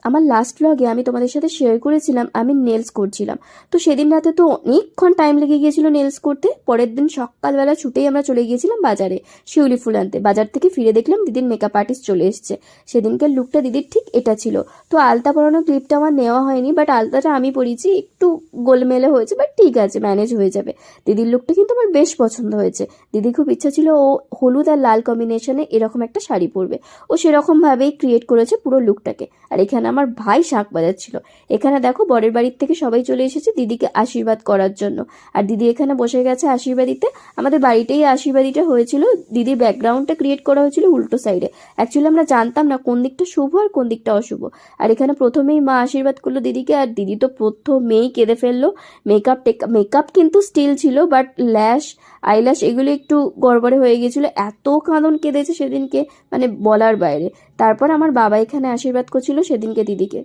আমার লাস্ট ব্লগে আমি তোমাদের সাথে শেয়ার করেছিলাম আমি নেলস করছিলাম। তো সেদিন রাতে তো অনেকক্ষণ টাইম লেগে গিয়েছিল নেলস করতে। পরের দিন সকালবেলা ছুটেই আমরা চলে গিয়েছিলাম বাজারে শিউলি ফুল আনতে। বাজার থেকে ফিরে দেখলাম দিদির মেকআপ আর্টিস্ট চলে এসেছে। সেদিনকার লুকটা দিদির ঠিক এটা ছিল। তো আলতা পরানোর ক্লিপটা আমার নেওয়া হয়নি, বাট আলতাটা আমি পরিয়েছি, একটু গোলমেলে হয়েছে, বাট ঠিক আছে, ম্যানেজ হয়ে যাবে। দিদির লুকটা কিন্তু আমার বেশ পছন্দ হয়েছে। দিদির খুব ইচ্ছা ছিল ও হলুদ আর লাল কম্বিনেশনে এরকম একটা শাড়ি পরবে। ও সেরকমভাবেই ক্রিয়েট করেছে পুরো লুকটাকে। আর এখানে আমার ভাই শাঁখ বাজাচ্ছিল। এখানে দেখো বরের বাড়ির থেকে সবাই চলে এসেছে দিদিকে আশীর্বাদ করার জন্য। আর দিদি এখানে বসে গেছে আশীর্বাদিতে। আমাদের বাড়িতেই আশীর্বাদিটা হয়েছিল। দিদির ব্যাকগ্রাউন্ডটা ক্রিয়েট করা হয়েছিল উল্টো সাইডে। অ্যাকচুয়ালি আমরা জানতাম না কোন দিকটা শুভ আর কোন দিকটা অশুভ। আর এখানে প্রথমেই মা আশীর্বাদ করলো দিদিকে, আর দিদি তো প্রথমেই কেঁদে ফেললো। মেকআপ কিন্তু স্টিল ছিল, বাট ল্যাশ আইল্যাশ এগুলো একটু গড়বড়ে হয়ে গেছিলো। এত কাঁদন কেঁদেছে সেদিনকে, মানে বলার বাইরে। তারপর আমার বাবা এখানে আশীর্বাদ করছিল সেদিনকে দিদিকে।